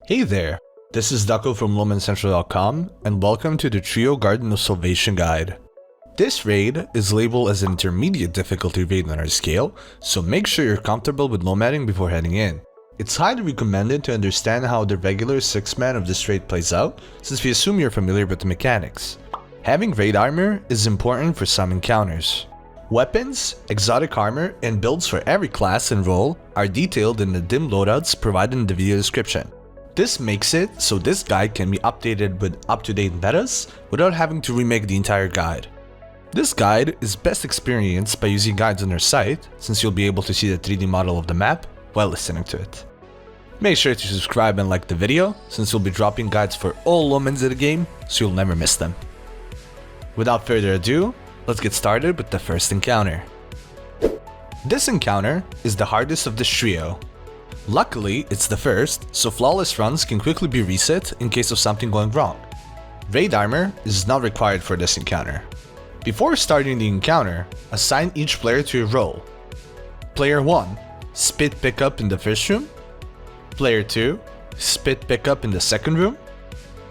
Hey there, this is Ducko from LowmanCentral.com and welcome to the Trio Garden of Salvation guide. This raid is labeled as an intermediate difficulty raid on our scale, so make sure you're comfortable with nomading before heading in. It's highly recommended to understand how the regular 6-man of this raid plays out, since we assume you're familiar with the mechanics. Having raid armor is important for some encounters. Weapons, exotic armor, and builds for every class and role are detailed in the dim loadouts provided in the video description. This makes it so this guide can be updated with up-to-date metas without having to remake the entire guide. This guide is best experienced by using guides on our site, since you'll be able to see the 3D model of the map while listening to it. Make sure to subscribe and like the video, since we'll be dropping guides for all Lowmans in the game, so you'll never miss them. Without further ado, let's get started with the first encounter. This encounter is the hardest of this trio. Luckily, it's the first, so flawless runs can quickly be reset in case of something going wrong. Raid armor is not required for this encounter. Before starting the encounter, assign each player to a role. Player 1, spit pickup in the first room. Player 2, spit pickup in the second room.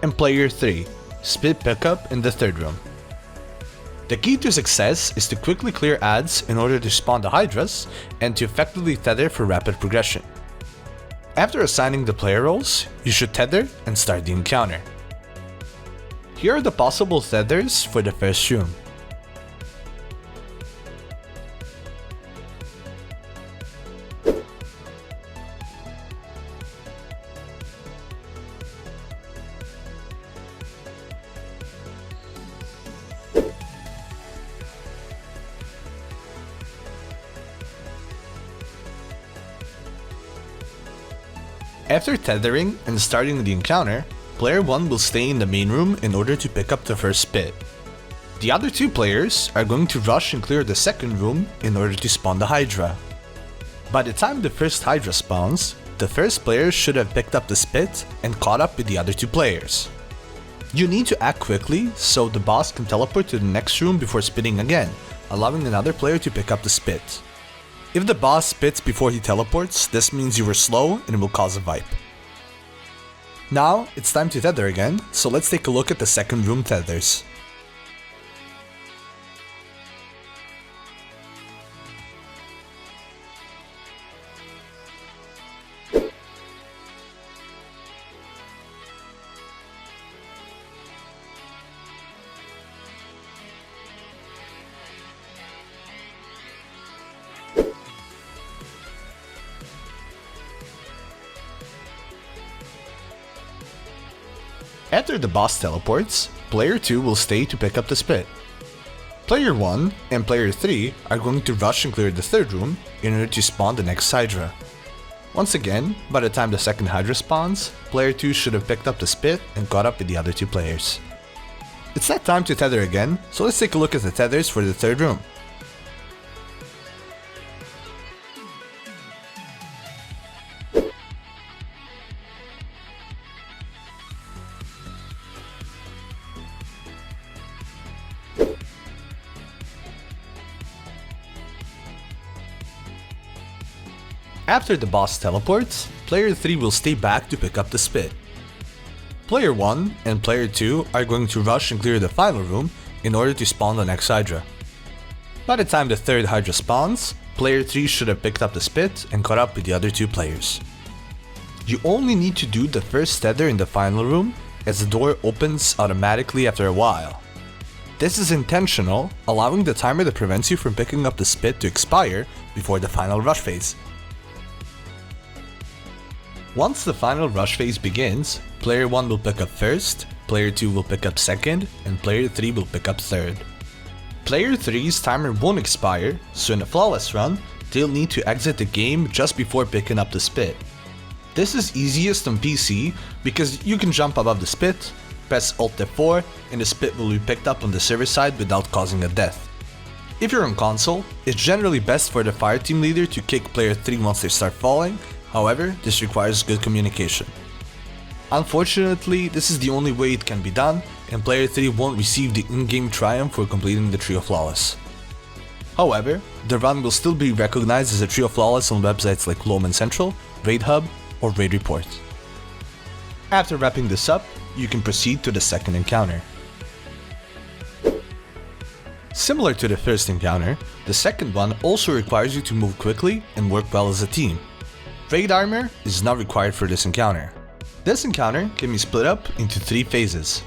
And Player 3, spit pickup in the third room. The key to success is to quickly clear ads in order to spawn the Hydras and to effectively tether for rapid progression. After assigning the player roles, you should tether and start the encounter. Here are the possible tethers for the first room. After tethering and starting the encounter, player 1 will stay in the main room in order to pick up the first spit. The other two players are going to rush and clear the second room in order to spawn the Hydra. By the time the first Hydra spawns, the first player should have picked up the spit and caught up with the other two players. You need to act quickly so the boss can teleport to the next room before spitting again, allowing another player to pick up the spit. If the boss spits before he teleports, this means you were slow and it will cause a wipe. Now, it's time to tether again, so let's take a look at the second room tethers. After the boss teleports, player 2 will stay to pick up the spit. Player 1 and player 3 are going to rush and clear the third room in order to spawn the next Hydra. Once again, by the time the second Hydra spawns, player 2 should have picked up the spit and caught up with the other two players. It's that time to tether again, so let's take a look at the tethers for the third room. After the boss teleports, player 3 will stay back to pick up the spit. Player 1 and player 2 are going to rush and clear the final room in order to spawn the next Hydra. By the time the third Hydra spawns, player 3 should have picked up the spit and caught up with the other two players. You only need to do the first tether in the final room, as the door opens automatically after a while. This is intentional, allowing the timer that prevents you from picking up the spit to expire before the final rush phase. Once the final rush phase begins, player 1 will pick up first, player 2 will pick up second, and player 3 will pick up third. Player 3's timer won't expire, so in a flawless run, they'll need to exit the game just before picking up the spit. This is easiest on PC because you can jump above the spit, press Alt F4, and the spit will be picked up on the server side without causing a death. If you're on console, it's generally best for the fireteam leader to kick player 3 once they start falling. However, this requires good communication. Unfortunately, this is the only way it can be done, and player 3 won't receive the in-game triumph for completing the trio flawless. However, the run will still be recognized as a trio flawless on websites like Lowman Central, Raid Hub, or Raid Report. After wrapping this up, you can proceed to the second encounter. Similar to the first encounter, the second one also requires you to move quickly and work well as a team. Raid armor is not required for this encounter. This encounter can be split up into 3 phases: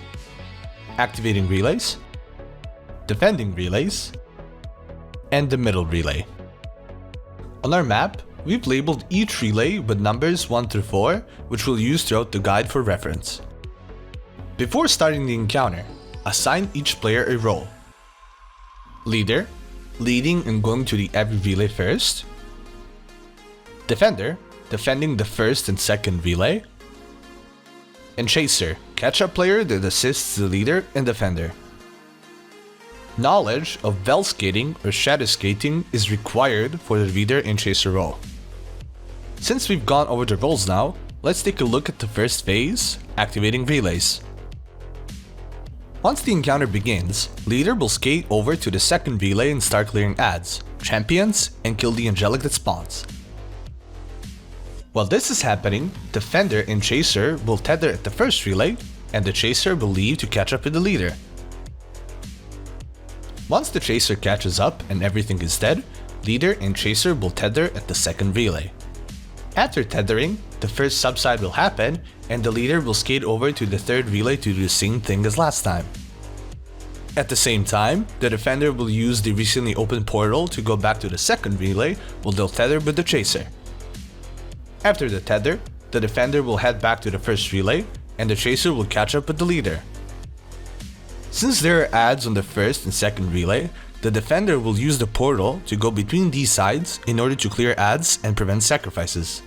activating relays, defending relays, and the middle relay. On our map, we've labeled each relay with numbers 1 through 4, which we'll use throughout the guide for reference. Before starting the encounter, assign each player a role. Leader, leading and going to the every relay first. Defender, defending the first and second relay. And Chaser, catch-up player that assists the leader and defender. Knowledge of bell skating or shadow skating is required for the leader and Chaser role. Since we've gone over the roles now, let's take a look at the first phase, activating relays. Once the encounter begins, leader will skate over to the second relay and start clearing adds, champions, and kill the angelic that spawns. While this is happening, defender and chaser will tether at the first relay, and the chaser will leave to catch up with the leader. Once the chaser catches up and everything is dead, leader and chaser will tether at the second relay. After tethering, the first subside will happen, and the leader will skate over to the third relay to do the same thing as last time. At the same time, the defender will use the recently opened portal to go back to the second relay, while they'll tether with the chaser. After the tether, the defender will head back to the first relay, and the chaser will catch up with the leader. Since there are adds on the first and second relay, the defender will use the portal to go between these sides in order to clear adds and prevent sacrifices.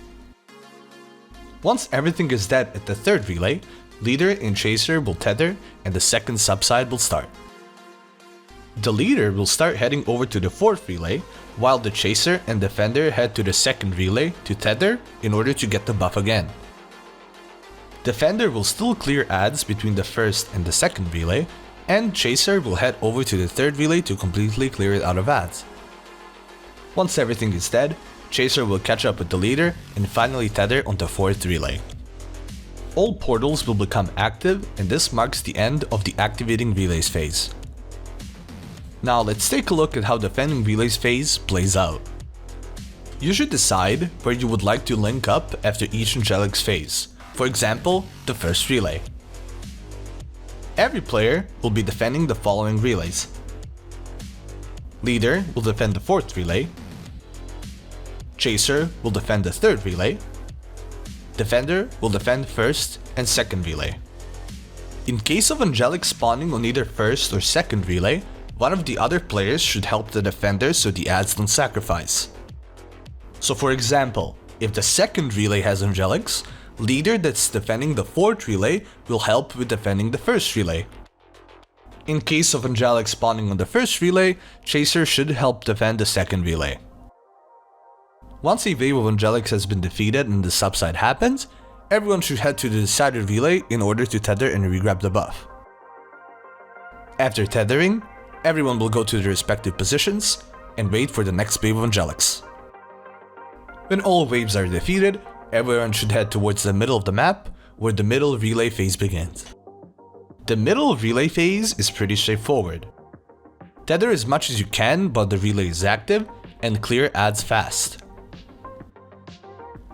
Once everything is dead at the third relay, leader and chaser will tether and the second subside will start. The leader will start heading over to the fourth relay, while the chaser and defender head to the second relay to tether in order to get the buff again. Defender will still clear adds between the first and the second relay, and chaser will head over to the third relay to completely clear it out of adds. Once everything is dead, chaser will catch up with the leader and finally tether on the fourth relay. All portals will become active, and this marks the end of the activating relays phase. Now let's take a look at how defending relays phase plays out. You should decide where you would like to link up after each angelic's phase, for example, the first relay. Every player will be defending the following relays. Leader will defend the fourth relay. Chaser will defend the third relay. Defender will defend first and second relay. In case of angelic spawning on either first or second relay, one of the other players should help the defender so the adds don't sacrifice. So for example, if the second relay has angelics, leader that's defending the fourth relay will help with defending the first relay. In case of angelic spawning on the first relay, chaser should help defend the second relay. Once a wave of angelics has been defeated and the subside happens, everyone should head to the decided relay in order to tether and regrab the buff. After tethering, everyone will go to their respective positions and wait for the next wave of angelics. When all waves are defeated, everyone should head towards the middle of the map, where the middle relay phase begins. The middle relay phase is pretty straightforward. Tether as much as you can while the relay is active, and clear adds fast.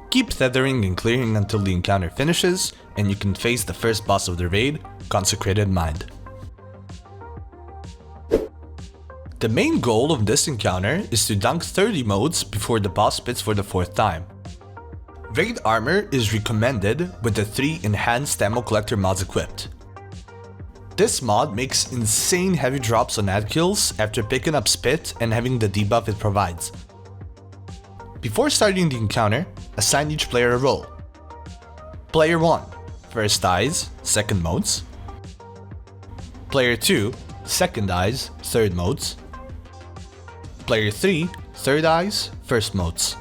Keep tethering and clearing until the encounter finishes, and you can face the first boss of the raid, Consecrated Mind. The main goal of this encounter is to dunk 30 modes before the boss spits for the 4th time. Raid armor is recommended with the 3 enhanced ammo collector mods equipped. This mod makes insane heavy drops on ad kills after picking up spit and having the debuff it provides. Before starting the encounter, assign each player a role. Player 1, first eyes, second modes. Player 2, second eyes, third modes. Player 3, third eyes, first modes.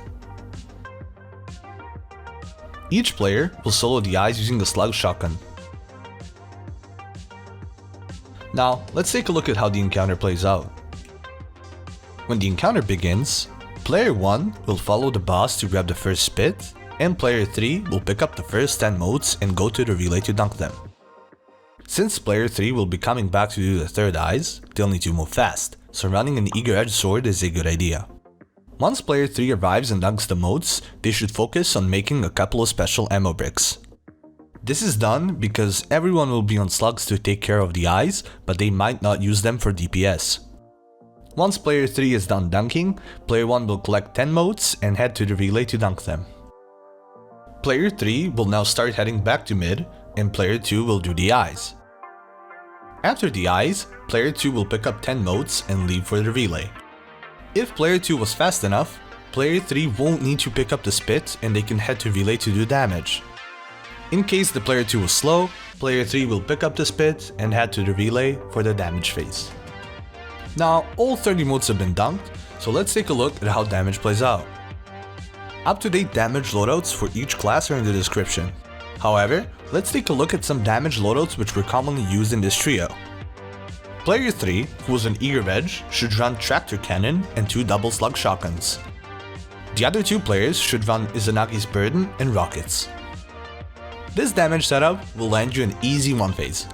Each player will solo the eyes using the slug shotgun. Now, let's take a look at how the encounter plays out. When the encounter begins, player 1 will follow the boss to grab the first spit, and player 3 will pick up the first 10 motes and go to the relay to dunk them. Since player 3 will be coming back to do the third eyes, they'll need to move fast, so running an eager edge sword is a good idea. Once player 3 arrives and dunks the motes, they should focus on making a couple of special ammo bricks. This is done because everyone will be on slugs to take care of the eyes, but they might not use them for DPS. Once player 3 is done dunking, player 1 will collect 10 motes and head to the relay to dunk them. Player 3 will now start heading back to mid, and player 2 will do the eyes. After the eyes, player 2 will pick up 10 motes and leave for the relay. If player 2 was fast enough, player 3 won't need to pick up the spit and they can head to relay to do damage. In case the player 2 was slow, player 3 will pick up the spit and head to the relay for the damage phase. Now, all 30 motes have been dunked, so let's take a look at how damage plays out. Up-to-date damage loadouts for each class are in the description. However, let's take a look at some damage loadouts which were commonly used in this trio. Player 3, who was an eager edge, should run Tractor Cannon and 2 double slug shotguns. The other 2 players should run Izanagi's Burden and Rockets. This damage setup will land you an easy one phase.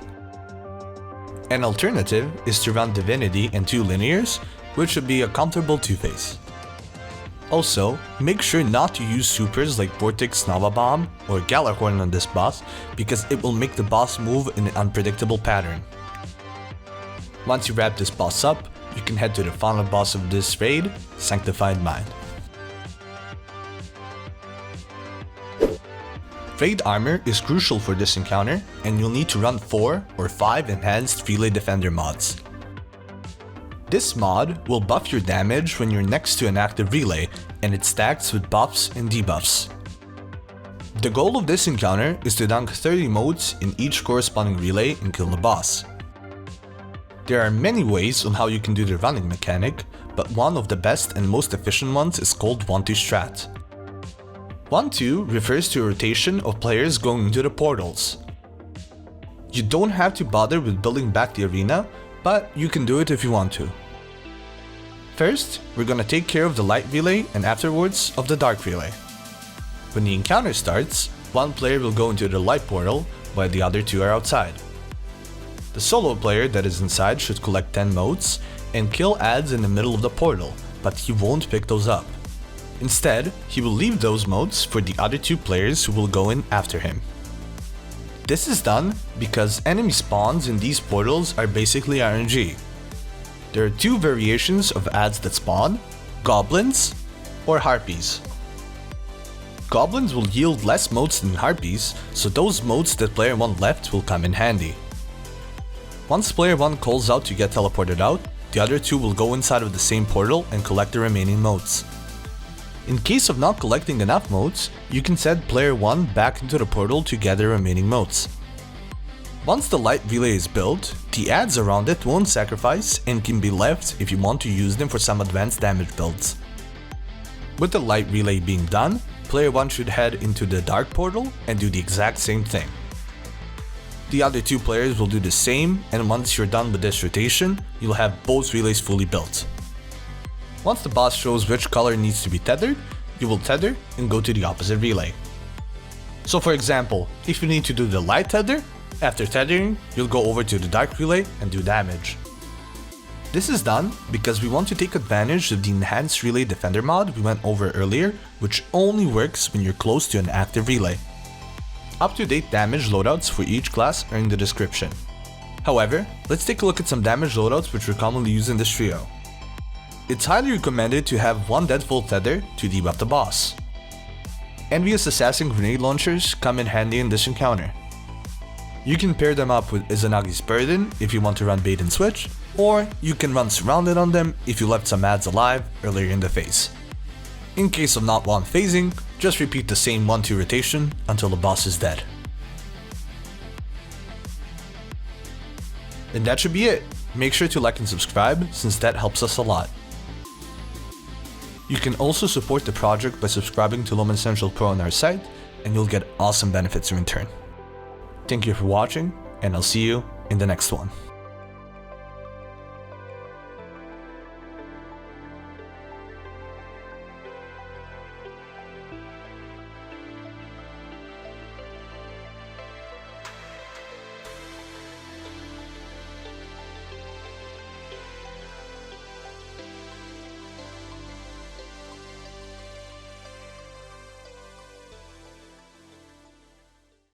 An alternative is to run Divinity and 2 Linears, which should be a comfortable 2 phase. Also, make sure not to use supers like Vortex Nova Bomb or Galahorn on this boss, because it will make the boss move in an unpredictable pattern. Once you wrap this boss up, you can head to the final boss of this raid, Sanctified Mind. Raid armor is crucial for this encounter, and you'll need to run 4 or 5 enhanced Relay Defender mods. This mod will buff your damage when you're next to an active relay, and it stacks with buffs and debuffs. The goal of this encounter is to dunk 30 motes in each corresponding relay and kill the boss. There are many ways on how you can do the running mechanic, but one of the best and most efficient ones is called 1-2 strat. 1-2 refers to a rotation of players going into the portals. You don't have to bother with building back the arena, but you can do it if you want to. First, we're gonna take care of the light relay and afterwards of the dark relay. When the encounter starts, one player will go into the light portal while the other 2 are outside. The solo player that is inside should collect 10 motes and kill adds in the middle of the portal, but he won't pick those up. Instead, he will leave those motes for the other 2 players who will go in after him. This is done because enemy spawns in these portals are basically RNG. There are 2 variations of adds that spawn: goblins or harpies. Goblins will yield less motes than harpies, so those motes that player 1 left will come in handy. Once player 1 calls out to get teleported out, the other 2 will go inside of the same portal and collect the remaining motes. In case of not collecting enough motes, you can send player 1 back into the portal to gather remaining motes. Once the light relay is built, the adds around it won't sacrifice and can be left if you want to use them for some advanced damage builds. With the light relay being done, player 1 should head into the dark portal and do the exact same thing. The other 2 players will do the same, and once you're done with this rotation, you'll have both relays fully built. Once the boss shows which color needs to be tethered, you will tether and go to the opposite relay. So for example, if you need to do the light tether, after tethering, you'll go over to the dark relay and do damage. This is done because we want to take advantage of the enhanced relay defender mod we went over earlier, which only works when you're close to an active relay. Up-to-date damage loadouts for each class are in the description. However, let's take a look at some damage loadouts which are commonly used in this trio. It's highly recommended to have 1 deadfall tether to debuff the boss. Envious Assassin grenade launchers come in handy in this encounter. You can pair them up with Izanagi's Burden if you want to run bait and switch, or you can run Surrounded on them if you left some adds alive earlier in the phase. In case of not one phasing, just repeat the same 1-2 rotation until the boss is dead. And that should be it. Make sure to like and subscribe, since that helps us a lot. You can also support the project by subscribing to Lowman Central Pro on our site, and you'll get awesome benefits in return. Thank you for watching, and I'll see you in the next one.